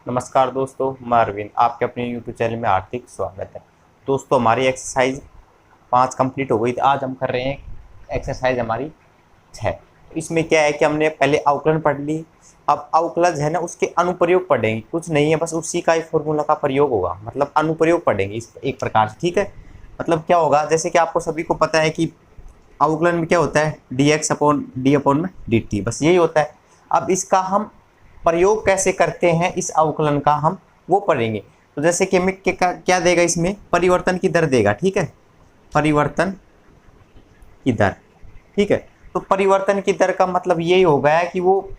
नमस्कार दोस्तों, मैं अरविंद आपके अपने YouTube चैनल में हार्दिक स्वागत है। दोस्तों, हमारी एक्सरसाइज 5 कंप्लीट हो गई थी। आज हम कर रहे हैं एक्सरसाइज हमारी 6। इसमें क्या है कि हमने पहले अवकलन पढ़ ली। अब अवकलज है ना, उसके अनुप्रयोग पढ़ेंगे। कुछ नहीं है, बस उसी का ही फॉर्मूला का प्रयोग होगा, मतलब अनुप्रयोग पढ़ेंगे इस एक प्रकार से। ठीक है, मतलब क्या होगा, जैसे कि आपको सभी को पता है कि अवकलन में क्या होता है, dx अपॉन डी अपॉन में dt, बस यही होता है। अब इसका हम प्रयोग कैसे करते हैं, इस अवकलन का हम वो पढ़ेंगे। तो जैसे कि हमें क्या देगा, इसमें परिवर्तन की दर देगा। ठीक है, परिवर्तन की दर। ठीक है, तो परिवर्तन की दर का मतलब यही हो गया है कि वो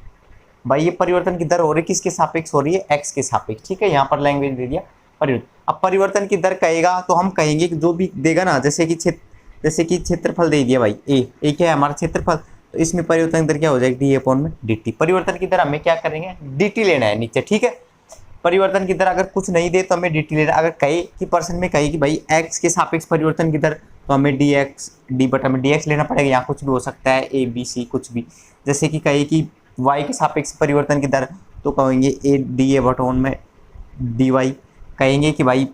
भाई ये परिवर्तन की दर हो रही है किसके सापेक्ष हो रही है, x के सापेक्ष। ठीक है, यहाँ पर लैंग्वेज दे दिया परिवर्तन। अब परिवर्तन की दर कहेगा तो हम कहेंगे कि जो भी देगा ना, जैसे कि क्षेत्रफल दे दिया भाई, ए क्या है हमारा क्षेत्रफल, तो इसमें परिवर्तन की दर क्या हो जाएगी, डी अपॉन में dt। परिवर्तन की दर हमें क्या करेंगे, dt लेना है नीचे। ठीक है, परिवर्तन की दर अगर कुछ नहीं दे तो हमें dt लेना। अगर कहे कि परसेंट में कहे कि भाई x के सापेक्ष परिवर्तन की दर, तो हमें डी बटा में dx लेना पड़ेगा। यहाँ कुछ भी हो सकता है, a b c कुछ भी। जैसे कि कहे कि y के सापेक्ष परिवर्तन की दर, तो कहेंगे a डी बटा में dy। कहेंगे कि भाई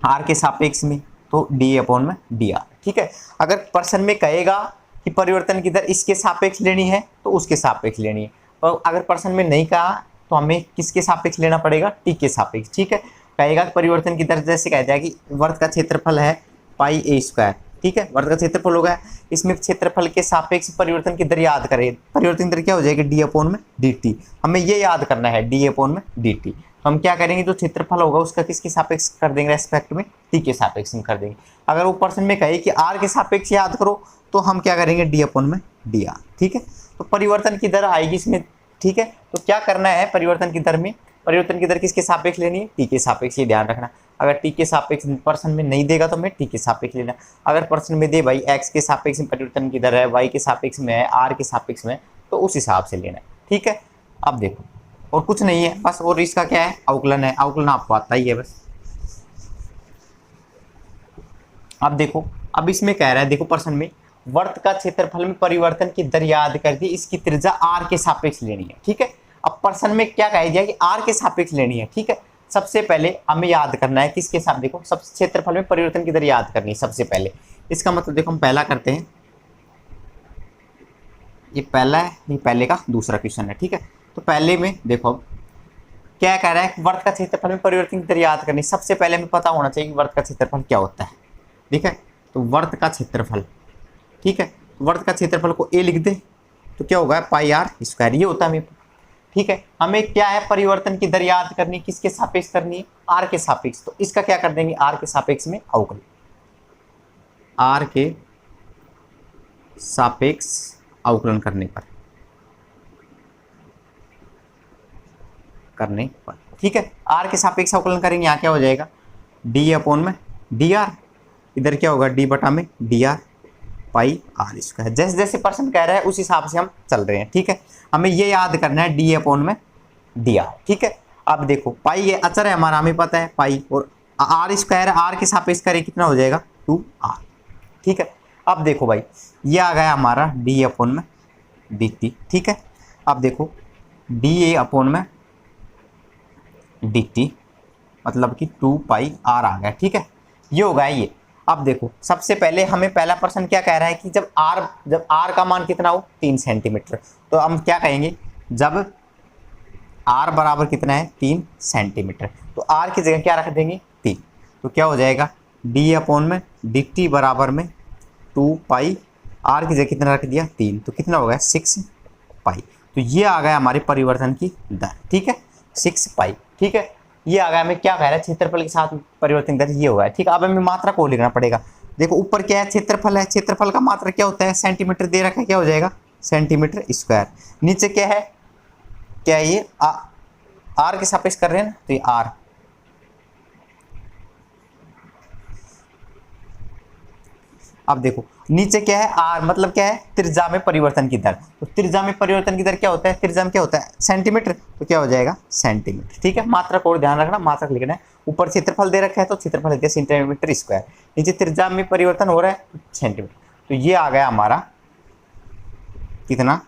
r के सापेक्ष में, तो डी अपॉन में डी आर। ठीक है, अगर पर्सन में कहेगा कि परिवर्तन की दर इसके सापेक्ष लेनी है तो उसके सापेक्ष लेनी है, और अगर पर्सन में नहीं कहा तो हमें किसके सापेक्ष लेना पड़ेगा, टी के सापेक्ष। ठीक है, कहेगा परिवर्तन की दर, जैसे कहते हैं कि वर्ग का क्षेत्रफल है पाई ए स्क्वायर। ठीक है, वर्ग का क्षेत्रफल होगा, इसमें क्षेत्रफल के सापेक्ष परिवर्तन की दर याद करें। परिवर्तन की दर क्या हो जाएगी, डी अपॉन में डी टी। हमें ये याद करना है, डी अपॉन में डी टी। तो हम क्या करेंगे, जो क्षेत्रफल होगा उसका किसके सापेक्ष कर देंगे, रेस्पेक्ट में टी के सापेक्ष में कर देंगे। अगर वो पर्सन में कहे कि आर के सापेक्ष याद करो, तो हम क्या करेंगे, डी अपॉन में डी आर। ठीक है, तो परिवर्तन की दर आएगी इसमें। ठीक है, तो क्या करना है, परिवर्तन की दर में, परिवर्तन की दर किसके सापेक्ष लेनी है, टी के सापेक्ष, ये ध्यान रखना। अगर टी के सापेक्ष पर्सन में नहीं देगा तो हमें टी के सापेक्ष लेना। अगर पर्सन में दे भाई एक्स के सापेक्ष में परिवर्तन की दर है, वाई के सापेक्ष में है, आर के सापेक्ष में, तो उस हिसाब से लेना है। ठीक है, अब देखो, और कुछ नहीं है बस, और इसका क्या है, अवकलन है। अवकलन आपको आता ही है बस। अब देखो, अब इसमें कह रहा है, देखो पर्सन में वर्त का क्षेत्रफल में परिवर्तन की दर याद कर दी, इसकी त्रिज्या आर के सापेक्ष लेनी है। ठीक है, अब पर्सन में क्या कहा गया कि आर के सापेक्ष लेनी है। ठीक है, सबसे पहले हमें याद करना है किसके साथ, देखो सब क्षेत्रफल में परिवर्तन की दर याद करनी है सबसे पहले। इसका मतलब देखो हम पहला करते हैं, ये पहला है, ये पहले का दूसरा क्वेश्चन है। ठीक है, तो पहले में देखो क्या कह रहा है, वर्त का क्षेत्रफल में परिवर्तन की दर याद करनी। सबसे पहले हमें पता होना चाहिए कि वर्त का क्षेत्रफल क्या होता है। ठीक है, तो वर्त का क्षेत्रफल, ठीक है, वर्त का क्षेत्रफल को ए लिख दे तो क्या होगा, पाई आर स्क्वायर, ये होता है हमें। ठीक है, हमें क्या है, परिवर्तन की दर याद करनी, किसके सापेक्ष करनी है, आर के सापेक्ष। तो इसका क्या कर देंगे, आर के सापेक्ष में अवकलन, आर के सापेक्ष अवकलन करने पर। ठीक है, आर के सापेक्ष अवकलन करेंगे, यहाँ क्या हो जाएगा, डी अपॉन में डी आर, इधर क्या होगा, डी बटा में d r pi r square. जैसे जैसे पर्सन कह रहा है उस हिसाब से हम चल रहे हैं। ठीक है, हमें ये याद करना है, डी अपॉन में डी आर। ठीक है, अब देखो पाई ये अचर है हमारा, हमें पता है पाई, और आर स्क्वायर आर के सापेक्ष करें कितना हो जाएगा, 2r। ठीक है, अब देखो भाई ये आ गया हमारा डी अपॉन में डी टी। ठीक है, अब देखो डी ए अपॉन में डी टी, मतलब कि 2 पाई आर आ गया। ठीक है, ये हो गया ये। अब देखो सबसे पहले हमें पहला पर्सन क्या कह रहा है कि जब आर का मान कितना हो, 3 सेंटीमीटर, तो हम क्या कहेंगे, जब आर बराबर कितना है, 3 सेंटीमीटर, तो आर की जगह क्या रख देंगे, 3। तो क्या हो जाएगा, डी अपॉन में डी टी बराबर में 2 पाई, आर की जगह कितना रख दिया, 3, तो कितना हो गया, 6 पाई। तो ये आ गया हमारे परिवर्तन की दर। ठीक है, 6 पाई। ठीक है, ये आ गया, हमें क्या कह रहा है, क्षेत्रफल के साथ परिवर्तन दर ये हुआ है। ठीक है, अब हमें मात्रा को लिखना पड़ेगा। देखो ऊपर क्या है, क्षेत्रफल है, क्षेत्रफल का मात्रा क्या होता है, सेंटीमीटर दे रखा है, क्या हो जाएगा, सेंटीमीटर स्क्वायर। नीचे क्या है, क्या है ये, आर के सापेक्ष कर रहे हैं ना, तो ये आर। अब देखो नीचे क्या है, आर मतलब क्या है, त्रिज्या में परिवर्तन की दर। तो त्रिज्या में परिवर्तन की दर क्या होता है, त्रिज्या में क्या होता है, सेंटीमीटर, तो क्या हो जाएगा, सेंटीमीटर। ठीक है, मात्रा को ध्यान रखना, मात्रा लिखना है। ऊपर क्षेत्रफल दे रखा है तो क्षेत्रफल लिखते हैं सेंटीमीटर स्क्वायर, नीचे त्रिज्या में परिवर्तन हो रहा है सेंटीमीटर। तो ये आ गया हमारा कितना,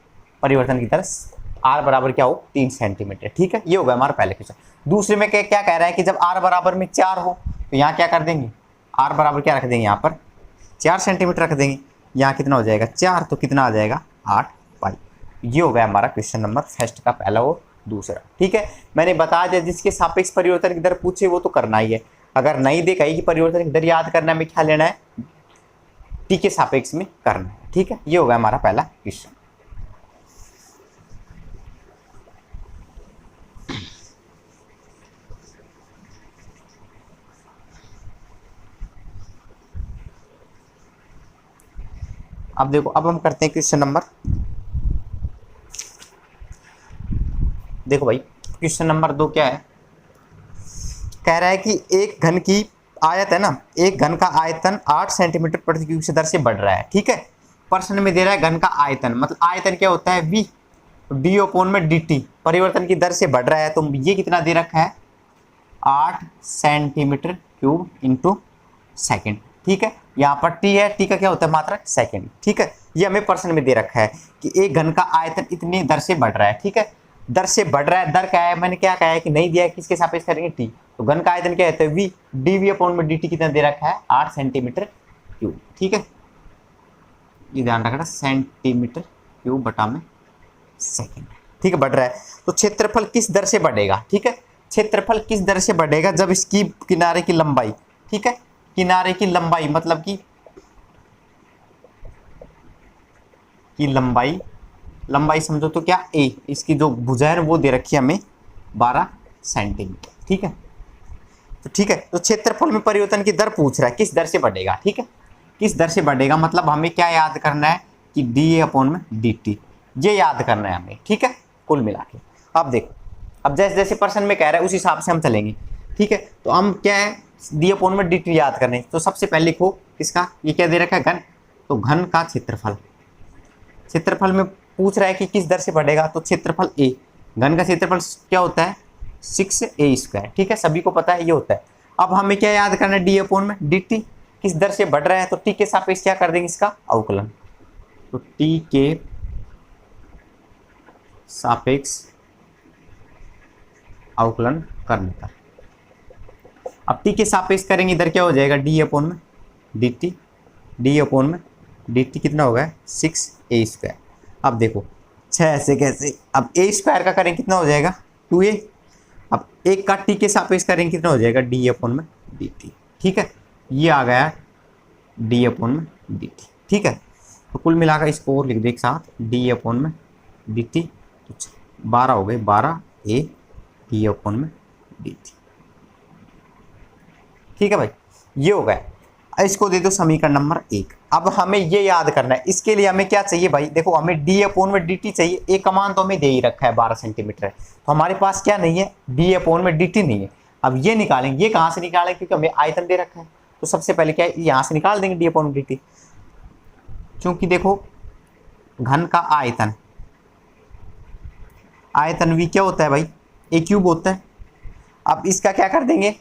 परिवर्तन की दर आर बराबर क्या हो 3 सेंटीमीटर। ठीक है, ये होगा हमारा पहले क्वेश्चन। दूसरे में क्या क्या कह रहा है कि जब आर बराबर में 4 हो तो यहाँ क्या कर देंगे, आर बराबर क्या रख देंगे, यहाँ पर 4 सेंटीमीटर रख देंगे। यहाँ कितना हो जाएगा 4, तो कितना आ जाएगा 8 पाई। ये हो गया हमारा क्वेश्चन नंबर फर्स्ट का पहला और दूसरा। ठीक है, मैंने बता दिया जिसके सापेक्ष परिवर्तन की दर पूछे वो तो करना ही है। अगर नहीं देखा कि परिवर्तन की दर याद करना में क्या लेना है, टी के सापेक्ष में करना है। ठीक है, ये होगा हमारा पहला क्वेश्चन। अब देखो, अब हम करते हैं क्वेश्चन नंबर, देखो भाई क्वेश्चन नंबर 2 क्या है, कह रहा है कि एक घन की आयत है ना, एक घन का आयतन 8 सेंटीमीटर प्रति क्यूब से दर से बढ़ रहा है। ठीक है, प्रश्न में दे रहा है घन का आयतन, मतलब आयतन क्या होता है v, डी ओपोन में dt, परिवर्तन की दर से बढ़ रहा है। तो ये कितना दे रखा है 8 सेंटीमीटर क्यूब इंटू सेकेंड। ठीक है, यहाँ पर t है, t का क्या होता है मात्रक सेकेंड। ठीक है, ये हमें प्रश्न में दे रखा है कि एक घन का आयतन इतनी दर से बढ़ रहा है। ठीक है, दर से बढ़ रहा है, दर क्या है, मैंने क्या कहा है कि नहीं दिया है, किसके सापेक्ष करेंगे t, तो घन का आयतन क्या है v, dv अपॉन में dt कितना दे रखा है 8 सेंटीमीटर क्यूब। ठीक है, ये ध्यान रखना सेंटीमीटर क्यूब बटा में सेकेंड। ठीक है, बढ़ रहा है, तो क्षेत्रफल किस दर से बढ़ेगा। ठीक है, क्षेत्रफल किस दर से बढ़ेगा, जब इसकी किनारे की लंबाई, ठीक है, किनारे की लंबाई मतलब कि लंबाई समझो तो क्या a, इसकी जो भुजा है वो दे रखी है हमें 12 सेंटीमीटर। ठीक है, तो ठीक है, तो क्षेत्रफल में परिवर्तन की दर पूछ रहा है किस दर से बढ़ेगा। ठीक है, किस दर से बढ़ेगा, मतलब हमें क्या याद करना है कि dA अपॉन में dt, ये याद करना है हमें। ठीक है, कुल मिला के। अब देखो, अब जैसे जैसे प्रश्न में कह रहा है उस हिसाब से हम चलेंगे। ठीक है, तो हम क्या है d अपॉन में dt याद करने, तो सबसे पहले लिखो किसका, ये क्या दे रखा है घन, तो घन का क्षेत्रफल, क्षेत्रफल में पूछ रहा है कि किस दर से बढ़ेगा, तो क्षेत्रफल a, घन का क्षेत्रफल क्या होता है 6a²। ठीक है, सभी को पता है ये होता है। अब हमें क्या याद करना है d अपॉन में dt, किस दर से बढ़ रहा है, तो t के सापेक्ष क्या कर देंगे इसका अवकलन, तो t के सापेक्ष अवकलन करने पर, अब t के सापेक्ष करेंगे इधर क्या हो जाएगा d अपॉन में dt, d अपॉन में dt कितना होगा 6a²। अब देखो 6 ऐसे कैसे, अब a² का करें कितना हो जाएगा 2a, अब एक का t के सापेक्ष करेंगे कितना हो जाएगा d अपॉन में dt। ठीक है, ये आ गया d अपॉन में dt। ठीक है, तो कुल मिलाकर इसको और लिख दे एक साथ d अपॉन में dt, तो 12 हो गए 12a d अपॉन में dt। ठीक है भाई, ये हो गया। इसको दे दो समीकरण नंबर 1। अब हमें ये याद करना है, इसके लिए हमें क्या चाहिए भाई, देखो हमें d अपॉन में dt चाहिए, एक का मान तो हमें दे ही रखा है 12 सेंटीमीटर है, तो हमारे पास क्या नहीं है d अपॉन में dt नहीं है। अब ये निकालेंगे, ये कहाँ से निकालेंगे, क्योंकि हमें आयतन दे रखा है, तो सबसे पहले क्या है यहाँ से निकाल देंगे d अपॉन में dt, क्योंकि देखो घन का आयतन, आयतन v क्या होता है भाई a³ होता है। अब इसका क्या कर देंगे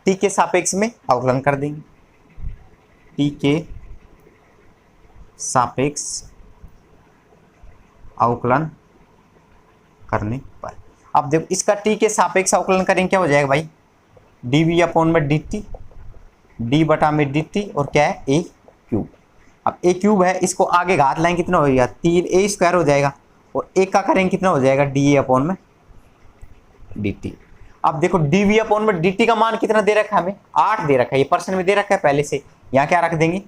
t के सापेक्ष में अवकलन कर देंगे, t के सापेक्ष अवकलन करने पर, अब देखो इसका t के सापेक्ष अवकलन करेंगे क्या हो जाएगा भाई dv अपॉन में dt, d बटा में dt, और क्या है a³। अब a³ है, इसको आगे घात लाएंगे कितना हो जाएगा 3a² हो जाएगा, और एक का करेंगे कितना हो जाएगा dA अपॉन में dt। अब देखो dv अपॉन में dt का मान कितना दे रखा है हमें 8 दे रखा है, ये प्रश्न में दे रखा है पहले से, यहाँ क्या रख देंगे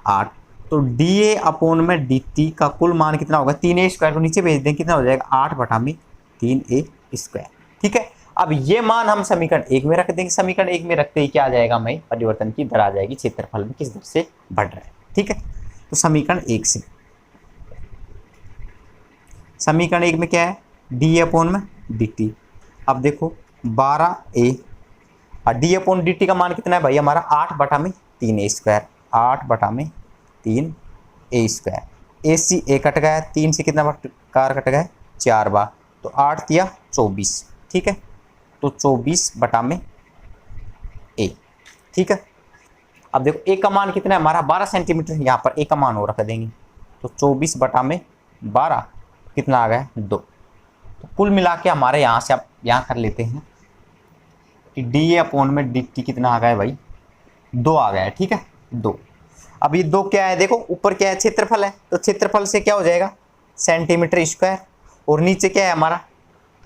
8, तो dA अपॉन में dt का कुल मान कितना होगा 3a² को नीचे भेज देंगे कितना हो जाएगा 8 बटा में 3a²। ठीक है, अब ये मान हम समीकरण 1 में रख देंगे, समीकरण 1 में रखते ही क्या आ जाएगा हमें परिवर्तन की दर आ जाएगी, क्षेत्रफल में किस दर से बढ़ रहा है। ठीक है, तो समीकरण 1 से, समीकरण 1 में क्या है d अपॉन में dt, अब देखो 12a, और d अपॉन dt का मान कितना है भाई हमारा 8 बटा में 3a², 8 बटा में 3a², a से a कट गया, 3 से कितना कार कट गया 4 बार, तो 8 या 24। ठीक है, तो 24 बटा में a। ठीक है, अब देखो a का मान कितना है हमारा 12 सेंटीमीटर, यहाँ पर a का मान हो रख देंगे, तो 24 बटा में 12 कितना आ गया 2। तो कुल मिला के हमारे यहाँ से आप यहाँ कर लेते हैं कि डी अपॉन में डी टी कितना आ गया है भाई, 2 आ गया है, ठीक है 2। अब ये 2 क्या है, देखो ऊपर क्या है, क्षेत्रफल है, तो क्षेत्रफल से क्या हो जाएगा सेंटीमीटर स्क्वायर, और नीचे क्या है हमारा,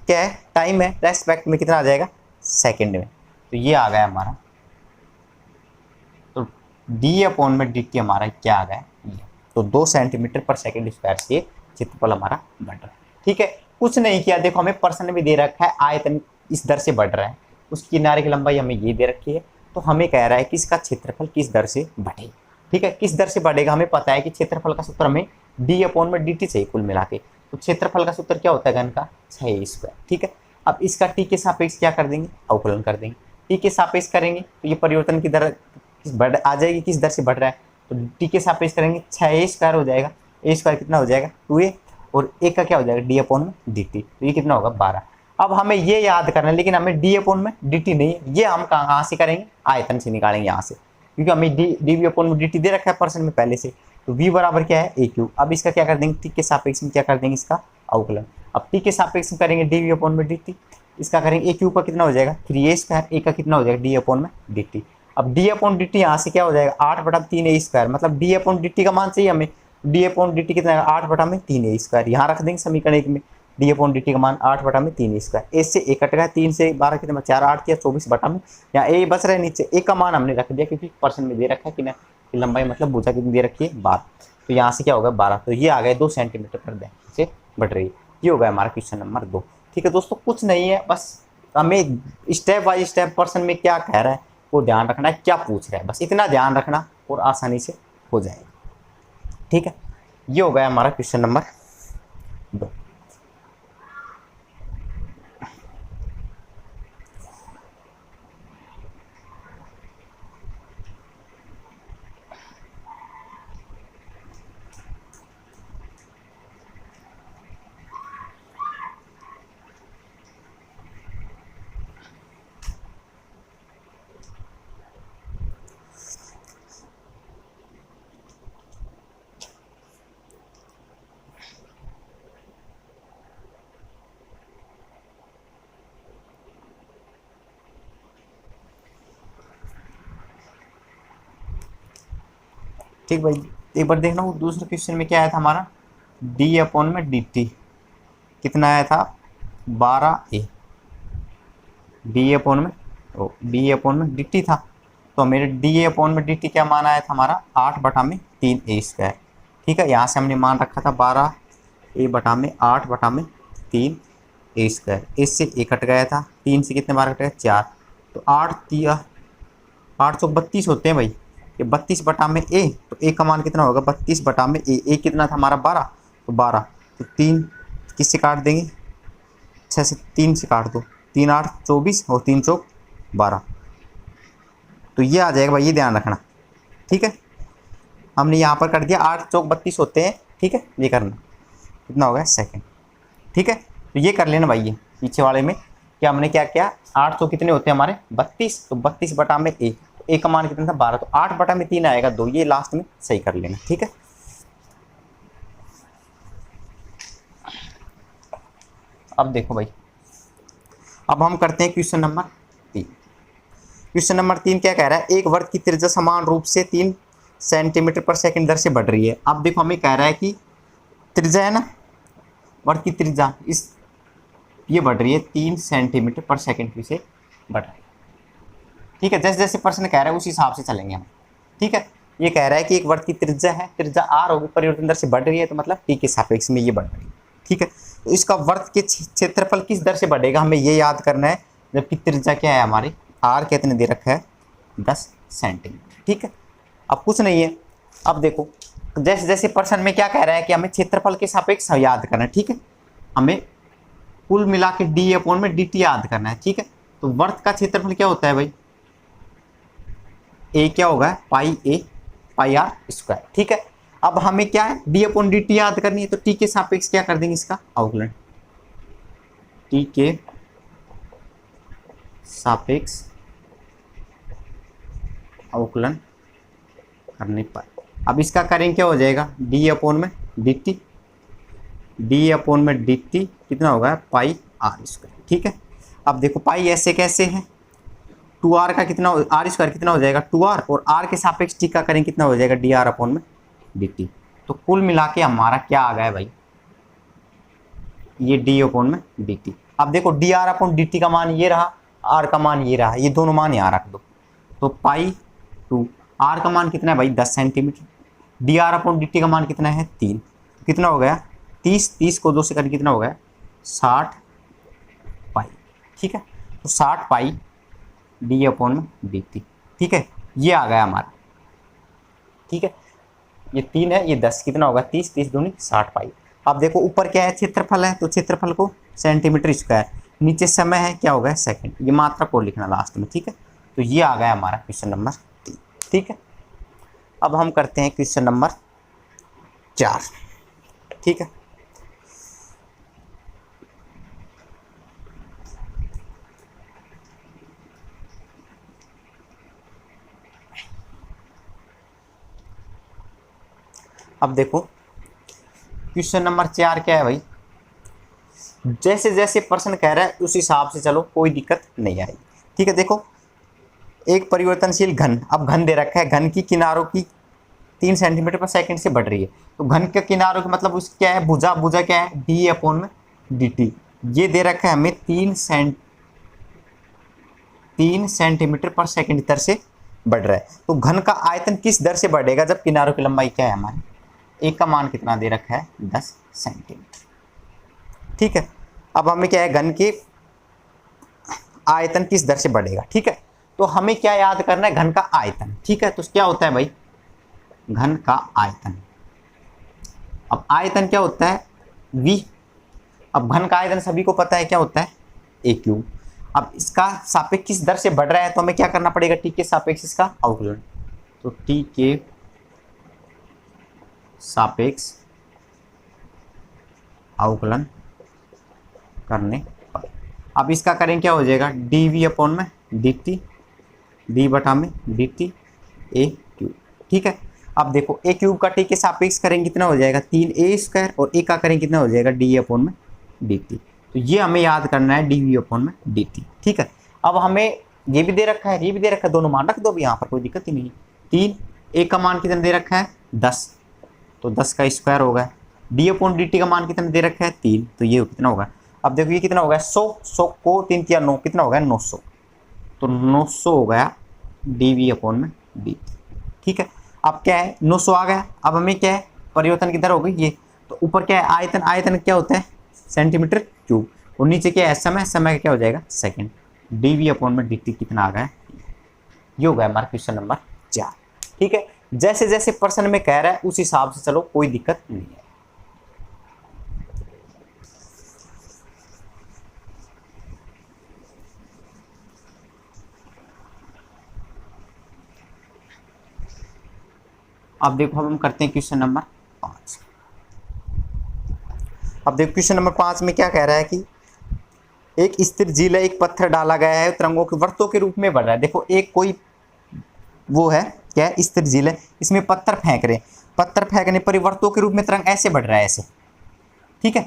क्या है टाइम है, रेस्पेक्ट में कितना आ जाएगा सेकंड में, तो ये आ गया हमारा। तो डी अपॉन में डी टी हमारा क्या आ गया ये, तो 2 सेंटीमीटर पर सेकंड स्क्वायर से क्षेत्रफल हमारा बढ़ रहा है, ठीक है। कुछ नहीं किया, देखो हमें पर्सन भी दे रखा है, आयतन इस दर से बढ़ रहा है, उस किनारे की लंबाई हमें ये दे रखी है, तो हमें कह रहा है कि इसका क्षेत्रफल किस दर से बढ़े, ठीक है। किस दर से बढ़ेगा, हमें पता है कि क्षेत्रफल का सूत्र हमें डी अपॉन में डी टी चाहिए कुल मिला के, तो क्षेत्रफल का सूत्र क्या होता है घन का 6 स्क्वायर, ठीक है। अब इसका टी के सापेक्ष क्या कर देंगे, अवकलन कर देंगे, टी के सापेक्ष करेंगे तो ये परिवर्तन की दर बढ़ आ जाएगी, किस दर से बढ़ रहा है, तो टी के सापेक्ष करेंगे 6 स्क्वायर हो जाएगा, ए स्क्वायर कितना हो जाएगा 2a, और ए का क्या हो जाएगा डी अपॉन में डी टी, तो ये कितना होगा 12। अब हमें ये याद करना है, लेकिन हमें डी अपॉन में डी टी नहीं है, ये हम कहाँ से करेंगे, आयतन से निकालेंगे यहाँ से, क्योंकि हमें डी वी अपॉन में डी टी दे रखा है पर्सन में पहले से, तो v बराबर क्या है a क्यूब। अब इसका क्या कर देंगे, टी के सापेक्ष में क्या कर देंगे इसका अवकलन, अब टी के सापेक्ष में करेंगे डी वी अपॉन में डी टी, इसका करेंगे ए क्यूब का कितना हो जाएगा 3a स्क्वायर, ए का कितना हो जाएगा डी अपॉन में डी टी। अब डी अपॉन डी टी यहाँ से क्या हो जाएगा 8/3a स्क्वायर, मतलब डी अपॉन डी टी का मान चाहिए हमें, डी अपॉन डी टी कितना है 8/3a स्क्वायर, यहाँ रख देंगे समीकरण 1 में, डी अपॉन डी टी का मान 8/3a स्क्वायर, ए से ए कट गया, 3 से 12 कितना 4 8 किया 24/में, यहाँ ए बच रहा है नीचे, ए का मान हमने रख दिया क्योंकि पर्सन में दे रखा है कि ना कि लंबाई मतलब भुजा कितनी दे रखी है 12, तो यहाँ से क्या होगा 12, तो ये आ गए 2 सेंटीमीटर पर दिन से बढ़ रही है। ये होगा हमारा क्वेश्चन नंबर 2, ठीक है दोस्तों। कुछ नहीं है, बस हमें स्टेप बाय स्टेप पर्सन में क्या कह रहा है वो ध्यान रखना है, क्या पूछ रहा है, बस इतना ध्यान रखना और आसानी से हो जाएगा, ठीक है। ये हो गया हमारा क्वेश्चन नंबर 2। ठीक भाई, एक बार देखना वो दूसरे क्वेश्चन में क्या आया था हमारा, डी अपॉन में डी टी कितना आया था 12a, डी अपॉन में डी टी था, तो मेरे डी अपॉन में डी टी क्या मान आया था हमारा 8/3a स्क्वायर, ठीक है। यहाँ से हमने मान रखा था 8/3a स्क्वायर, इससे ए कट गया था, 3 से कितने बार कट गया 4, तो 8 चौक 32 होते हैं भाई, ये 32/a, तो ए का मान कितना होगा 32/a, ए कितना था हमारा 12, तो 12, तो 3 किससे काट देंगे 6 से 3 से काट दो, 3 8 24 और 3 चौक 12, तो ये आ जाएगा भाई, ये ध्यान रखना, ठीक है। हमने यहाँ पर कर दिया 8 चौक 32 होते हैं, ठीक है, ये करना कितना होगा सेकंड, ठीक है। तो ये कर लेना भाई, ये पीछे वाले में क्या हमने क्या किया 8 चौक कितने होते हैं हमारे 32, तो 32/a, ए का मान कितना था 12, तो 8/3 आएगा 2, ये लास्ट में सही कर लेना, ठीक है। अब देखो भाई, अब हम करते हैं क्वेश्चन नंबर 3। क्वेश्चन नंबर 3 क्या कह रहा है, एक वर्ग की त्रिज्या समान रूप से 3 सेंटीमीटर पर सेकंड दर से बढ़ रही है। अब देखो हमें कह रहा है कि त्रिज्या है ना, वर्ग की त्रिज्या इस ये बढ़ रही है 3 सेंटीमीटर पर सेकंड से बढ़ रही है, ठीक है। जैसे जैसे प्रश्न कह रहा है उस हिसाब से चलेंगे हम, ठीक है। ये कह रहा है कि एक वर्ग की त्रिज्या है, त्रिज्या r होगी, परिवर्तन दर से बढ़ रही है, तो मतलब t के सापेक्ष में ये बढ़ रही है, ठीक है। तो इसका वर्ग के क्षेत्रफल किस दर से बढ़ेगा हमें ये याद करना है, जबकि त्रिज्या क्या है हमारी r कितने दे रखा है 10 सेंटीमीटर, ठीक है। अब कुछ नहीं है, अब देखो जैसे जैसे प्रश्न में क्या कह रहा है कि हमें क्षेत्रफल के सापेक्ष याद करना है, ठीक है। हमें कुल मिला के डी अपॉन में डी टी याद करना है, ठीक है। तो वर्ग का क्षेत्रफल क्या होता है भाई, ए क्या होगा पाई आर स्क्वायर, ठीक है। अब हमें क्या है डी अपॉन डी टी याद करनी है, तो टी के सापेक्ष क्या कर देंगे इसका अवकलन, टी के सापेक्ष अवकलन करने पर अब इसका करेंगे क्या हो जाएगा डी अपॉन में डी टी, डी अपॉन में डी टी कितना होगा पाई आर स्क्वायर। ठीक है, अब देखो पाई ऐसे कैसे है, 2r का कितना आर स्क्वायर कितना हो जाएगा 2r, और r के सापेक्ष टी का करें कितना हो जाएगा डी आर अपॉन में डी टी। तो कुल मिला के हमारा क्या आ गया भाई, ये डी अपॉन में डी टी। अब देखो D R upon D T का मान ये रहा, आर का मान ये रहा, ये दोनों मान यहाँ रख दो। तो पाई 2, आर का मान कितना है भाई 10 centimetre, D R upon D T का मान कितना है 3, कितना हो गया 30, 30 को 2 से करके कितना हो गया 60 पाई। ठीक है, तो 60 पाई डी अपॉन में डी टी। ठीक है, ये आ गया हमारा। ठीक है, ये 3 है, ये 10, कितना होगा 30, 30 दूनी 60 पाई। अब देखो ऊपर क्या है क्षेत्रफल है, तो क्षेत्रफल को सेंटीमीटर स्क्वायर, नीचे समय है क्या होगा सेकंड, ये मात्रा को लिखना लास्ट में। ठीक है, तो ये आ गया हमारा क्वेश्चन नंबर 3। ठीक है, अब हम करते हैं क्वेश्चन नंबर 4। ठीक है, अब देखो क्वेश्चन नंबर 4 क्या है भाई, जैसे जैसे प्रश्न कह रहा है उस हिसाब से चलो, कोई दिक्कत नहीं आएगी। ठीक है, देखो एक परिवर्तनशील घन, अब घन दे रखा है, घन की किनारों की 3 सेंटीमीटर पर सेकंड से बढ़ रही है। तो घन के किनारों की मतलब उस क्या है भुजा, भुजा क्या है डी अपॉन में डी टी। ये दे रखा है हमें 3 सेंटीमीटर पर सेकंड दर से बढ़ रहा है। तो घन का आयतन किस दर से बढ़ेगा जब किनारों की लंबाई क्या है हमारी, एक का मान कितना दे रखा है 10 सेंटीमीटर। ठीक है, अब हमें क्या है घन के आयतन किस दर से बढ़ेगा। ठीक है, तो हमें क्या याद करना है घन का आयतन। ठीक है, तो क्या होता है भाई घन का आयतन, अब आयतन क्या होता है v। अब घन का आयतन सभी को पता है क्या होता है a क्यूब। अब इसका सापेक्ष किस दर से बढ़ रहा है, तो हमें क्या करना पड़ेगा t के सापेक्ष इसका अवकलन। तो t के सापेक्ष अवकलन करने पर अब इसका करें क्या हो जाएगा डी वी अपॉन में डी टी, डी बटा में डी टी ए क्यूब। ठीक है, अब देखो ए क्यूब का टी के सापेक्ष करेंगे कितना हो जाएगा 3a स्क्वायर, और ए का करें कितना हो जाएगा डी अपॉन में डी टी। तो ये हमें याद करना है डी वी अपॉन में डी टी। ठीक है, अब हमें ये भी दे रखा है, ये भी दे रखा है, दोनों मान रख दो अभी यहाँ पर, कोई दिक्कत ही नहीं। 3, ए का मान कितना दे रखा है 10, तो 10 का स्क्वायर होगा। डी अपॉन डी टी का मान कितना दे रखा है 3, तो ये कितना होगा, अब देखो ये कितना होगा 100, 100 को 3 किया 9, कितना होगा 900, तो 900 हो गया डी वी अपॉन में डी टी। ठीक है, अब क्या है 900 आ गया। अब हमें क्या है परिवर्तन की दर हो गई ये, तो ऊपर क्या है आयतन, आयतन क्या होता है सेंटीमीटर क्यूब, और नीचे क्या है समय, समय क्या हो जाएगा सेकंड, डी वी अपॉन में डी टी कितना आ गया, ये हो गया हमारा क्वेश्चन नंबर 4। ठीक है, जैसे जैसे प्रश्न में कह रहा है उस हिसाब से चलो, कोई दिक्कत नहीं है। अब देखो अब हम करते हैं क्वेश्चन नंबर 5। अब देखो क्वेश्चन नंबर 5 में क्या कह रहा है कि एक स्थिर झील है, एक पत्थर डाला गया है, तरंगों के वर्तों के रूप में बढ़ रहा है। देखो एक कोई वो है क्या है स्थिर झील है, इसमें पत्थर फेंक रहे हैं, पत्थर फेंकने पर वर्तों के रूप में तरंग ऐसे बढ़ रहा है ऐसे। ठीक है,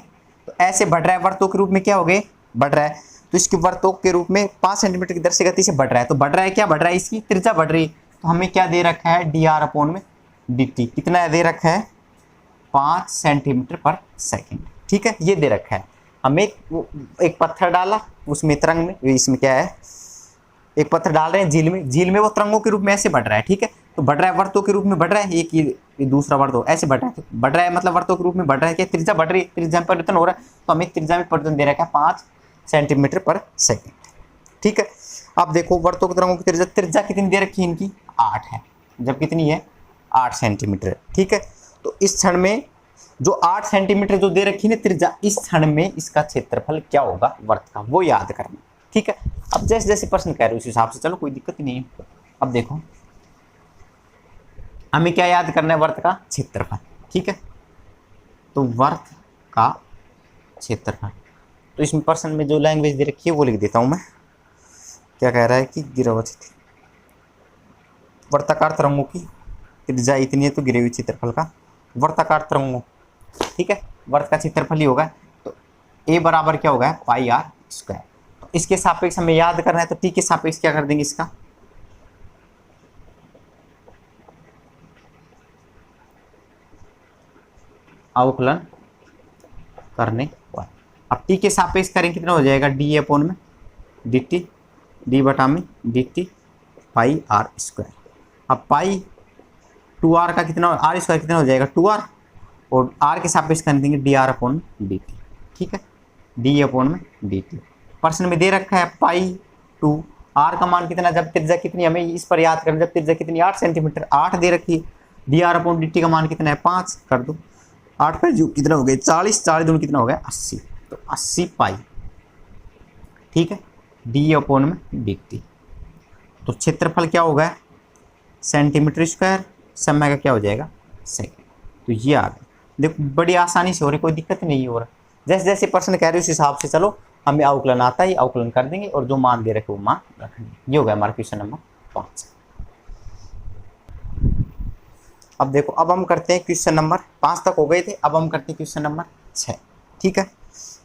तो ऐसे बढ़ रहा है वर्तों के रूप में क्या हो गए बढ़ रहा है, तो इसके वर्तों के रूप में 5 सेंटीमीटर की दर से गति से बढ़ रहा है। तो बढ़ रहा है क्या बढ़ रहा है इसकी त्रिज्या बढ़ रही है। तो हमें क्या दे रखा है डी आर अपॉन में डी टी कितना दे रखा है 5 सेंटीमीटर पर सेकेंड। ठीक है, ये दे रखा है हमें। एक पत्थर डाला उसमें तरंग में, इसमें क्या है एक पत्थर डाल रहे हैं झील में, झील में वो तरंगों के रूप में ऐसे बढ़ रहा है। ठीक है, तो बढ़ रहा है वर्तों के रूप में बढ़ रहा है, एक ये दूसरा वर्त ऐसे बढ़ रहा है, तो बढ़ रहा है मतलब वर्तों के रूप में बढ़ रहा है, क्या त्रिज्या बढ़ रही है, त्रिज्या में परिवर्तन हो रहा है। तो हमें त्रिज्या में परिवर्तन दे रखा है 5 सेंटीमीटर पर सेकेंड। ठीक है, अब देखो वर्तों की तरंगों की त्रिज्या, त्रिज्या कितनी दे रखी है इनकी 8 है, जब कितनी है 8 सेंटीमीटर। ठीक है, तो इस क्षण में जो 8 सेंटीमीटर जो दे रखी है त्रिज्या, इस क्षण में इसका क्षेत्रफल क्या होगा वर्त का, वो याद करना। ठीक है, अब जैसे जैसे प्रश्न कह रहे हो उस हिसाब से चलो, कोई दिक्कत नहीं है। अब देखो हमें क्या याद करना है वर्त का क्षेत्रफल। ठीक है, तो वर्त का क्षेत्रफल, तो इसमें प्रश्न में जो लैंग्वेज दे रखी है वो लिख देता हूं मैं। क्या कह रहा है कि गिरावचित वर्ताकार तरंगों की त्रिज्या इतनी है, तो गिरे हुए क्षेत्रफल का वर्ताकार तरंगों ठीक है, वर्त का क्षेत्रफल ही होगा। तो a बराबर क्या होगा, पाई आर स्क्वायर। तो इसके सापेक्ष हमें याद करना है, तो t के सापेक्ष क्या कर देंगे, इसका अवकलन करने पर। अब t के सापेक्ष करें कितना हो जाएगा, डी अपॉन में डी टी, डी बटा में d t pi r square. अब पाई 2r का कितना, आर स्क्वायर कितना हो जाएगा 2r, और r के सापेक्ष कर देंगे D R upon D T. ठीक है, डी अपॉन में डी टी। प्रश्न में दे रखा है पाई 2, r का मान कितना, जब त्रिज्या कितनी, हमें इस पर याद करें, जब त्रिज्या कितनी 8 सेंटीमीटर, 8 दे रखी है। D R upon D T का मान कितना है 5, कर दो 8 पर जो कितना हो गया 40, 40 दूनी कितना हो गया 80, तो 80 पाई। ठीक है, डी अपॉन में डी टी। तो क्षेत्रफल क्या होगा, सेंटीमीटर स्क्वायर, समय का क्या हो जाएगा सेकंड। तो ये आ गया, देखो बड़ी आसानी से हो रही, कोई दिक्कत नहीं हो रहा। जैसे जैसे प्रश्न कह रहे हो उस हिसाब से चलो, हमें अवकलन आता है, अवकलन कर देंगे और जो मान दे रखे वो मान रखेंगे। ये हो गया हमारा क्वेश्चन नंबर 5। अब देखो, अब हम करते हैं क्वेश्चन नंबर 5 तक हो गए थे, अब हम करते हैं क्वेश्चन नंबर 6। ठीक है,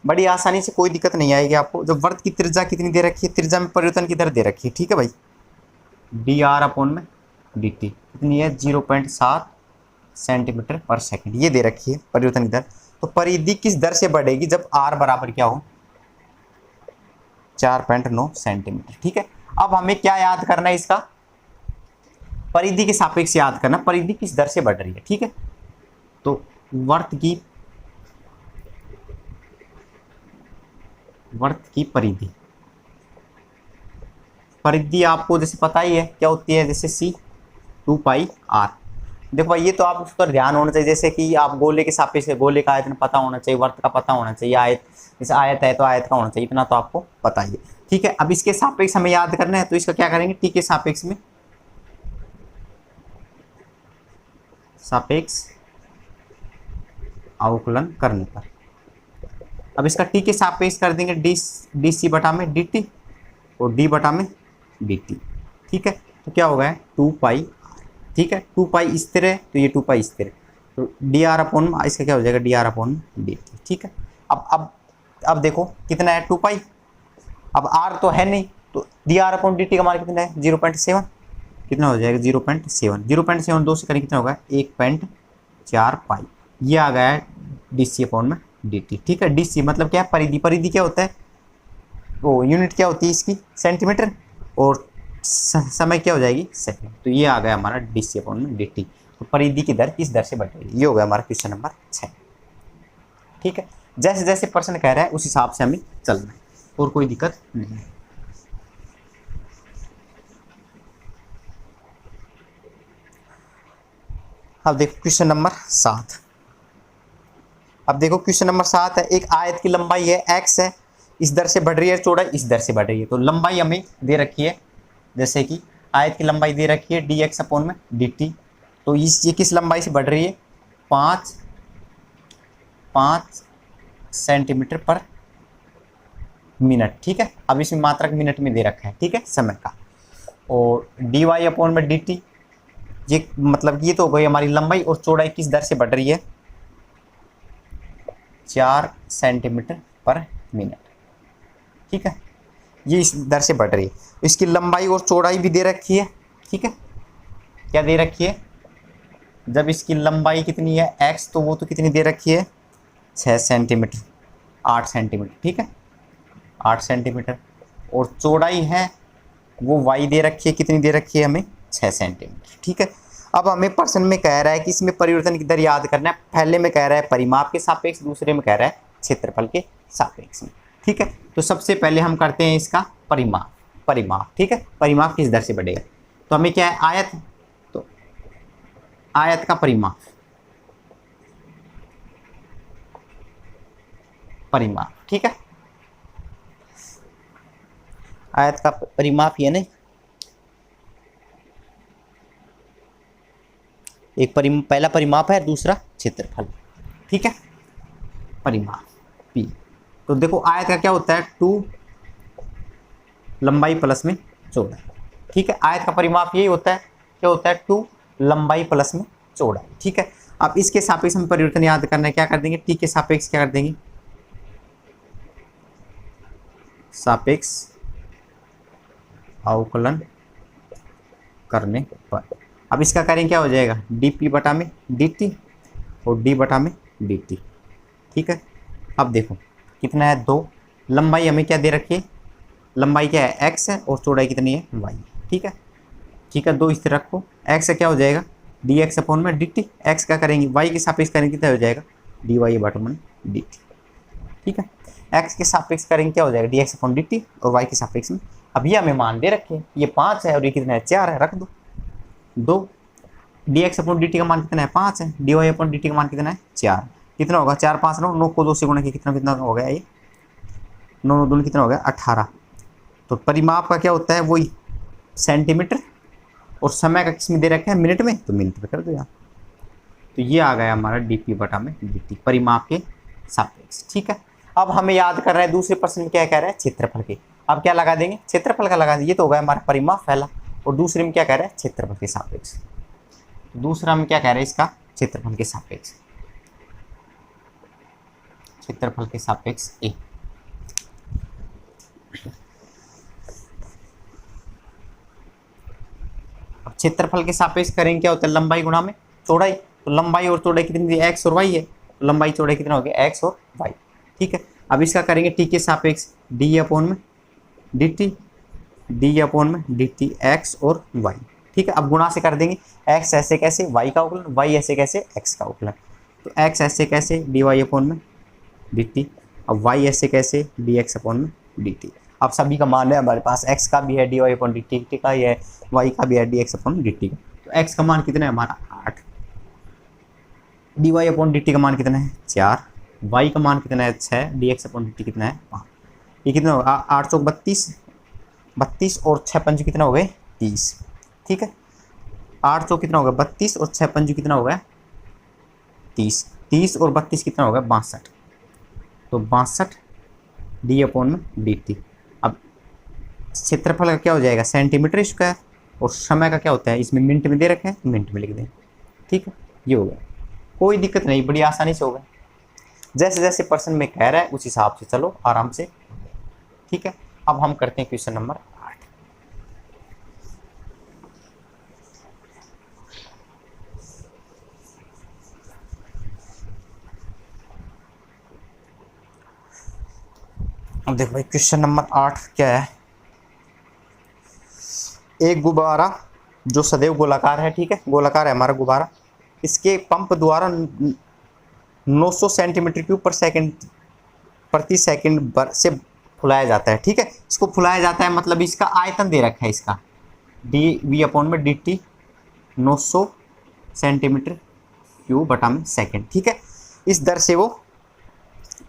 बड़ी आसानी से, कोई दिक्कत नहीं आएगी आपको। जो वर्त की त्रिज्या कितनी दे रखी है, त्रिज्या में परिवर्तन की दर दे रखी है। ठीक है भाई, डी आर अपॉन में डी टी कितनी है 0.7 सेंटीमीटर पर सेकंड, ये दे रखी है परिवर्तन की दर। तो परिधि किस दर से बढ़ेगी, जब आर बराबर क्या हो 4.9 सेंटीमीटर। ठीक है, अब हमें क्या याद करना है, इसका परिधि के सापेक्ष याद करना, परिधि किस दर से बढ़ रही है। ठीक है, तो वर्त की परिधि, परिधि आपको जैसे पता ही है क्या होती है, जैसे सी 2 पाई आर। देखो भाई, ये तो आप उस पर ध्यान होना चाहिए, जैसे कि आप गोले के सापेक्ष, गोले का आयतन पता होना चाहिए, वर्त का पता होना चाहिए, आयत जैसे आयत है तो आयत का होना चाहिए, इतना तो आपको पता ही है। ठीक है, अब इसके सापेक्ष हमें याद करना है, तो इसका क्या करेंगे, टी के सापेक्ष में सापेक्ष अवकलन करने पर। अब इसका टी के सापेक्ष कर देंगे डी सी बटा में डी टी और डी बटा में डी टी। ठीक है, तो क्या होगा 2 पाई। ठीक है, 2 पाई स्थिर है, तो ये 2 पाई स्थिर है, तो डी आर अपॉन, इसका क्या हो जाएगा D R upon D T. ठीक है, अब देखो कितना है 2 पाई, अब आर तो है नहीं, तो D R upon D T का मान कितना है 0.7, कितना हो जाएगा 0.7, 0.7 2 से करें कितना होगा 1.4 पाई। ये आ गया है डी सी अपॉन में डी टी। ठीक है, डी सी मतलब क्या है, परिधि। परिधि क्या होता है, वो यूनिट क्या होती है इसकी सेंटीमीटर, और समय क्या हो जाएगी सेकंड। तो ये आ गया हमारा डी सी अपॉन में डी टी। तो परिधि की दर किस दर से बढ़ रही है, ये हो गया हमारा क्वेश्चन नंबर 6। ठीक है, जैसे जैसे प्रश्न कह रहा है उस हिसाब से हमें चलना है, और कोई दिक्कत नहीं है। अब देखो क्वेश्चन नंबर 7। अब देखो क्वेश्चन नंबर 7 है, एक आयत की लंबाई है x है, इस दर से बढ़ रही है, चौड़ाई इस दर से बढ़ रही है। तो लंबाई हमें दे रखी है, जैसे कि आयत की लंबाई दे रखी है डी एक्स अपॉन में डी टी। तो ये किस लंबाई से बढ़ रही है 5 सेंटीमीटर पर मिनट। ठीक है, अब इसमें मात्रक मिनट में दे रखा है। ठीक है, समय का। और डी वाई अपॉन में डी टी, ये मतलब ये तो हो गई हमारी लंबाई, और चौड़ाई किस दर से बढ़ रही है 4 सेंटीमीटर पर मिनट। ठीक है, ये इस दर से बढ़ रही है। इसकी लंबाई और चौड़ाई भी दे रखी है। ठीक है, क्या दे रखी है, जब इसकी लंबाई कितनी है x, तो वो तो कितनी दे रखी है 6 सेंटीमीटर, 8 सेंटीमीटर। ठीक है, 8 सेंटीमीटर, और चौड़ाई है वो y दे रखी है, कितनी दे रखी है हमें 6 सेंटीमीटर। ठीक है, अब हमें प्रश्न में कह रहा है कि इसमें परिवर्तन की दर याद करना है। पहले में कह रहा है परिमाप के सापेक्ष, दूसरे में कह रहा है क्षेत्रफल के सापेक्ष में। ठीक है, तो सबसे पहले हम करते हैं इसका परिमाप। ठीक है, परिमाप किस दर से बढ़ेगा, तो हमें क्या है आयत, तो आयत का परिमाप ठीक है, आयत का परिमाप ये नहीं, एक पहला परिमाप है, दूसरा क्षेत्रफल। ठीक है, परिमाप P। तो देखो आयत का क्या होता है 2 लंबाई प्लस में चौड़ाई। ठीक है, आयत का परिमाप यही होता है, क्या होता है 2 लंबाई प्लस में चौड़ाई। ठीक है, अब इसके सापेक्ष हम परिवर्तन याद करना है, क्या कर देंगे, टी के सापेक्ष क्या कर देंगे, सापेक्ष अवकलन करने पर। अब इसका करें क्या हो जाएगा, dp बटा में dt और d बटा में dt। ठीक है, अब देखो कितना है 2, लंबाई हमें क्या दे रखी है, लंबाई क्या है x है और चौड़ाई कितनी है y। ठीक है, ठीक है, 2 इस तरह रखो, x का क्या हो जाएगा dx अपॉन में dt, x का करेंगे y के सापेक्ष करेंगे कितना हो जाएगा dy बटा में dt। ठीक है, x के सापेक्ष करेंगे क्या हो जाएगा dx अपॉन dt और y के सापेक्ष में। अब ये हमें मान दे रखे हैं, ये 5 है और ये कितना है 4 है, रख दो 2, dx अपॉन dt का मान कितना है 5 है, dy अपॉन dt का मान कितना है 4, कितना होगा 4 5 9, 9 को 2 से गुणा किया कितना कितना हो गया, ये 9 2 कितना हो गया 18। तो परिमाप का क्या होता है वही सेंटीमीटर और समय का किसमें दे रखा है मिनट में, तो मिनट में कर दो यहाँ। तो ये आ गया हमारा dp बटा में dt परिमाप के सापेक्ष। ठीक है, अब हमें याद कर रहा है दूसरे प्रश्न में क्या कह रहा है क्षेत्रफल के, अब क्या लगा देंगे क्षेत्रफल का लगा देंगे, ये तो हो गया हमारा परिमाप पहला, और दूसरे में क्या कह रहा है क्षेत्रफल के सापेक्ष, दूसरा में क्या कह रहे हैं इसका क्षेत्रफल के सापेक्ष, क्षेत्रफल के सापेक्ष ए। अब क्षेत्रफल के सापेक्ष करेंगे क्या होता है लंबाई गुणा में चौड़ाई, तो लंबाई और चौड़ाई कितनी थी x और y है, तो लंबाई चौड़ाई कितना हो गया x और y। ठीक है, अब इसका करेंगे t के सापेक्ष d अपॉन में dt, d अपॉन में dt x और y। ठीक है, अब गुणा से कर देंगे, x ऐसे कैसे y का अवकलन, y ऐसे कैसे x का अवकलन, तो x ऐसे कैसे dy अपॉन में dt, अब y ऐसे कैसे dx अपॉन में dt। अब सभी का मान है हमारे पास, x का भी है dy अपॉन dt का ही है, y का भी है dx अपॉन dt का। तो x का मान कितना है हमारा 8, dy अपॉन dt का मान कितना है 4, y का मान कितना है 6, dx अपॉन dt कितना है 5। ये कितना होगा 8 चौक 32, 32 और 6 पंज कितना हो गए 30। ठीक है, 8 चौक कितना होगा 32 और 6 पंज कितना हो गया 30, 30 और 32 कितना होगा 62, तो 62 डी अपॉन में dt। अब क्षेत्रफल का क्या हो जाएगा सेंटीमीटर स्क्वायर, और समय का क्या होता है इसमें मिनट में दे रखे हैं, मिनट में लिख दें। ठीक है, ये हो गया, कोई दिक्कत नहीं, बड़ी आसानी से होगा, जैसे जैसे पर्सन में कह रहा है उस हिसाब से चलो आराम से। ठीक है, अब हम करते हैं क्वेश्चन नंबर 8। अब देखो भाई क्वेश्चन नंबर 8 क्या है, एक गुब्बारा जो सदैव गोलाकार है, ठीक है गोलाकार है हमारा गुब्बारा, इसके पंप द्वारा 900 सेंटीमीटर क्यूब पर सेकंड प्रति सेकंड से फुलाया जाता है। ठीक है, इसको फुलाया जाता है मतलब इसका आयतन दे रखा है, इसका डी वी अपॉन में डी टी 900 सेंटीमीटर क्यूब बटा में सेकंड। ठीक है, इस दर से वो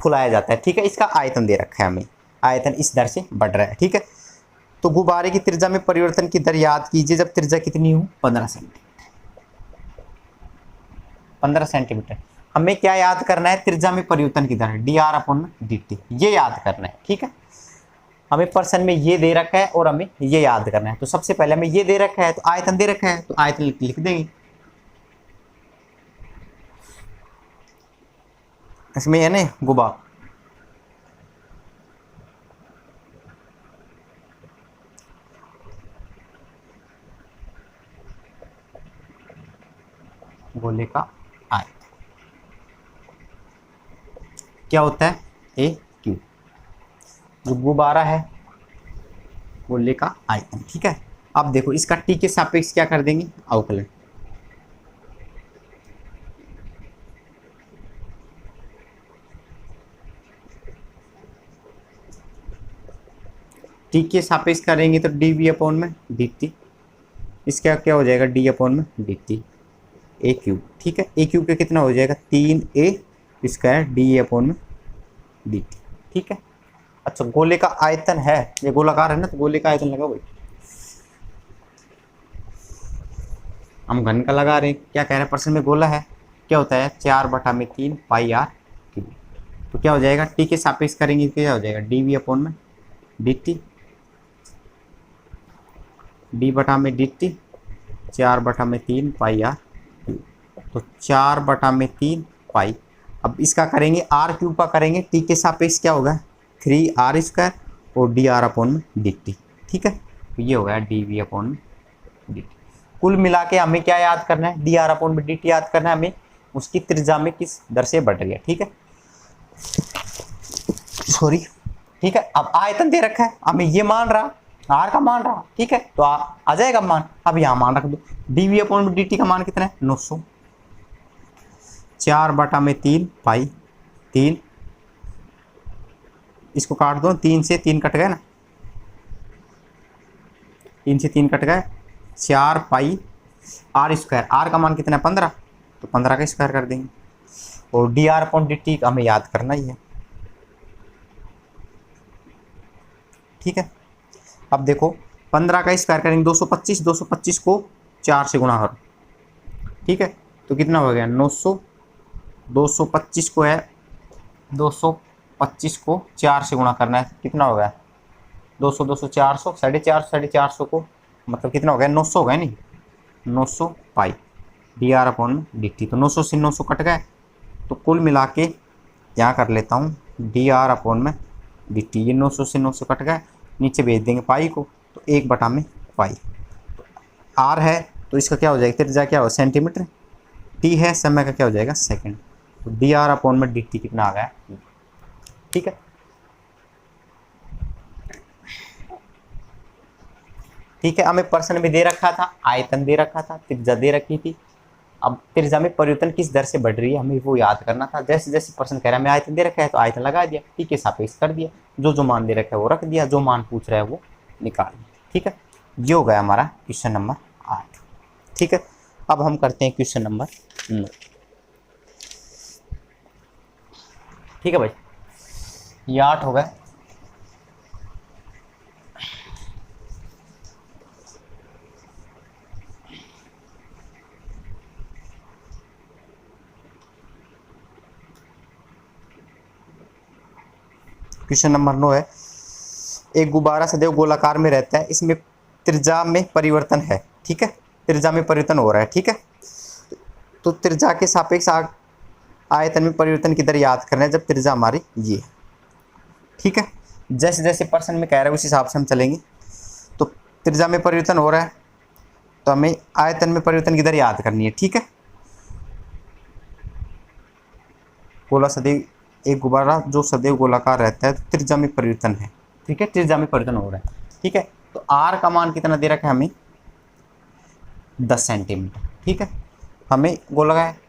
फुलाया जाता है। ठीक है, इसका आयतन दे रखा है हमें, आयतन इस दर से बढ़ रहा है। ठीक है, तो गुब्बारे की त्रिज्या में परिवर्तन की दर याद कीजिए जब त्रिज्या कितनी हो 15 सेंटीमीटर। 15 सेंटीमीटर हमें क्या याद करना है, त्रिज्या में परिवर्तन की दर D R upon D T, ये याद करना है। ठीक है, हमें प्रश्न में ये दे रखा है और हमें ये याद करना है। तो सबसे पहले हमें ये दे रखा है तो आयतन दे रखा है, तो आयतन लिख देंगे। इसमें है ना गुब्बारा, गोले का आयतन क्या होता है ए क्यू, जो गुब्बारा है गोले का आयतन। ठीक है, अब देखो इसका टी के सापेक्ष क्या कर देंगे अवकलन, टी के सापेक्ष करेंगे तो डी वी अपॉन में डी टी, इसका क्या हो जाएगा डी अपॉन में डी टी ए क्यूब। ठीक है, ए क्यूब का कितना हो जाएगा 3a स्क्वायर डी अपॉन में डी टी। ठीक है, अच्छा गोले का आयतन है, ये गोलाकार है ना, तो गोले का आयतन लगा भाई, हम घन का लगा रहे हैं। क्या कह रहे हैं प्रश्न में, गोला है क्या होता है 4/3 पाई आर क्यूब। तो क्या हो जाएगा टी के सापेक्ष करेंगे क्या हो जाएगा डी वी अपॉन में डी टी, डी बटा में d t 4/3 pi r cube. तो 4/3 पाई। अब इसका करेंगे आर क्यूब का करेंगे, टी के सापेक्ष क्या होगा 3r² और dr/dt। ठीक है, तो ये हो गया dv/dt। कुल मिला के हमें क्या याद करना है, dr/dt याद करना है हमें, उसकी त्रिज्या में किस दर से बढ़ रही है। ठीक है, सॉरी। ठीक है, अब आयतन दे रखा है, हमें ये मान रहा, आर का मान रहा। ठीक है, तो आ जाएगा मान। अब यहाँ मान रख दो, dv/dt का मान कितना है 900। 4/3 पाई 3, इसको काट दो, 3 से 3 कट गए ना, 3 से 3 कट गए, 4 पाई r²। आर का मान कितना है 15, तो 15 का स्क्वायर कर देंगे। और dr/dt का हमें याद करना ही है। ठीक है, अब देखो 15 का स्क्वायर करेंगे 225, 225 को 4 से गुणा करो। ठीक है, तो कितना हो गया 900। 225 को है, 225 को 4 से गुणा करना है, कितना हो गया 200, 200 400, 450, 450 को मतलब कितना हो गया 900 हो गया नहीं, 900 पाई dr/dt। तो 900 से 900 कट गए, तो कुल मिला के यहाँ कर लेता हूँ dr/dt। ये 900 से 900 कट गए, नीचे भेज देंगे पाई को, तो 1/पाई। आर है तो इसका क्या हो जाएगा, त्रिज्या क्या हो सेंटीमीटर, टी है समय का क्या हो जाएगा सेकंड। तो dr/dt कितना आ गया। ठीक है, ठीक है, हमें प्रश्न में दे रखा था, आयतन दे रखा था, त्रिज्या दे रखी थी। अब त्रिज्या में परिवर्तन किस दर से बढ़ रही है हमें वो याद करना था। जैसे जैसे प्रश्न कह रहा है हमें आयतन दे रखा है तो आयतन लगा दिया, टी के सापेक्ष कर दिया, जो मान दे रखा है वो रख दिया, जो मान पूछ रहा है वो निकाल दिया। ठीक है, ये हो गया हमारा क्वेश्चन नंबर 8। ठीक है, अब हम करते हैं क्वेश्चन नंबर 9। ठीक है भाई, ये 8 हो गए। क्वेश्चन नंबर 9 है, एक गुब्बारा सदैव गोलाकार में रहता है, इसमें त्रिज्या में परिवर्तन है। ठीक है, त्रिज्या में परिवर्तन हो रहा है। ठीक है, तो त्रिज्या के सापेक्ष आयतन में परिवर्तन की दर याद करना है जब त्रिज्या हमारी ये। ठीक है, जैसे जैसे प्रश्न में कह रहा है उस हिसाब से हम चलेंगे। तो त्रिज्या में परिवर्तन हो रहा है तो हमें आयतन में परिवर्तन की दर याद करनी है। ठीक है, गोला सदैव, एक गुब्बारा जो सदैव गोलाकार रहता है तो त्रिज्या में परिवर्तन है। ठीक है, त्रिज्या में परिवर्तन हो रहा है। ठीक है, तो आर का मान कितना दे रखा है हमें 10 सेंटीमीटर। ठीक है, हमें गोला है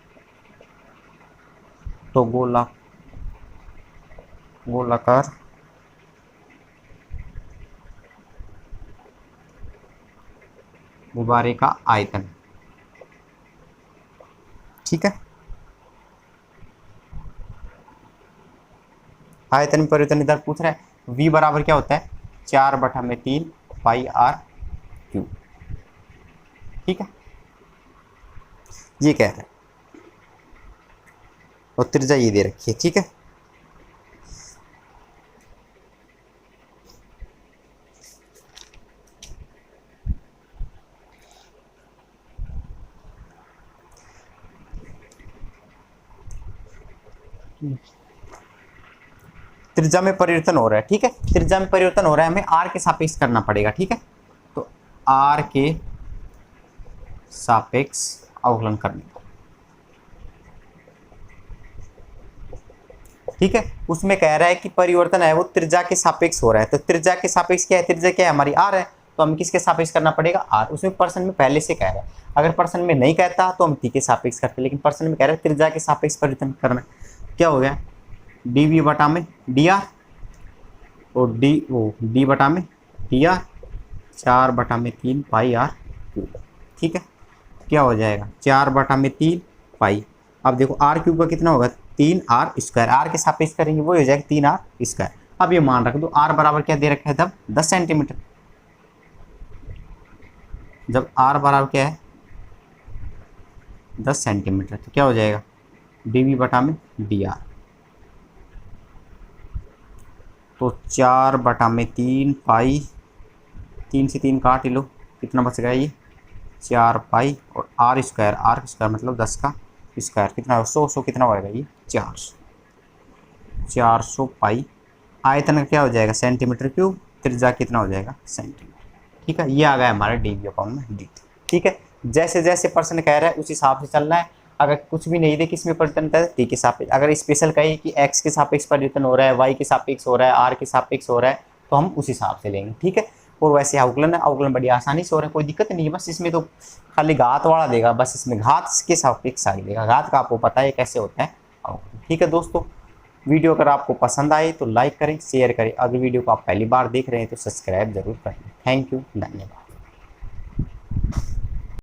तो गोलाकार गुब्बारे का आयतन। ठीक है, आयतन में परिवर्तन इधर पूछ रहा है, v बराबर क्या होता है 4/3 पाई r क्यूब। ठीक है, ये कह रहा है और त्रिज्या ये दे रखी है। ठीक है, त्रिज्या में परिवर्तन हो रहा है। ठीक है, त्रिज्या में परिवर्तन हो रहा है, हमें आर के सापेक्ष करना पड़ेगा। ठीक है, तो आर के सापेक्ष अवकलन करना। ठीक है, उसमें कह रहा है कि परिवर्तन है वो त्रिज्या के सापेक्ष हो रहा है। तो त्रिज्या के सापेक्ष क्या है, त्रिज्या क्या है हमारी आर है, तो हम किसके सापेक्ष करना पड़ेगा आर। उसमें प्रश्न में पहले से कह रहा है, अगर प्रश्न में नहीं कहता तो हम टी के सापेक्ष करते, लेकिन प्रश्न में कह रहा है त्रिज्या के सापेक्ष परिवर्तन करना। क्या हो गया dv/dr और d/dr 4/3 पाई r क्यूब। ठीक है, क्या हो जाएगा 4/3 पाई। अब देखो r क्यूब का कितना होगा 3r², r के सापेक्ष करेंगे वो हो जाएगा 3r²। अब ये मान रख दो, r बराबर क्या दे रखा है तब 10 सेंटीमीटर। जब r बराबर क्या है 10 सेंटीमीटर तो क्या हो जाएगा dv/dr। तो 4/3 पाई, 3 से 3 काट लो, कितना बच गया ये 4 पाई और r² मतलब 10 का स्क्वायर कितना हो, 100 कितना होएगा ये 400 पाई। आयतन का क्या हो जाएगा सेंटीमीटर क्यूब, त्रिज्या कितना हो जाएगा सेंटीमीटर। ठीक है, ये आ गया हमारे डीवी अकाउंट में डी। ठीक है, जैसे जैसे प्रश्न कह रहा है उस हिसाब से चलना है। अगर कुछ भी नहीं दे किस में परिवर्तन होता है टी के सापेक्ष, अगर स्पेशल कहे कि एक्स के सापेक्ष परिवर्तन हो रहा है, वाई के सापेक्ष हो रहा है, आर के सापेक्ष हो रहा है, तो हम उस हिसाब से लेंगे। ठीक है, और वैसे अवकलन है, अवकलन बड़ी आसानी से हो रहा है, कोई दिक्कत नहीं है। बस इसमें तो खाली घात वाला देगा, बस इसमें घात के सापेक्ष आगे देगा, घात का आपको पता है कैसे होता है अवकलन। ठीक है दोस्तों, वीडियो अगर आपको पसंद आए तो लाइक करें, शेयर करें। अगर वीडियो को आप पहली बार देख रहे हैं तो सब्सक्राइब जरूर करें। थैंक यू, धन्यवाद।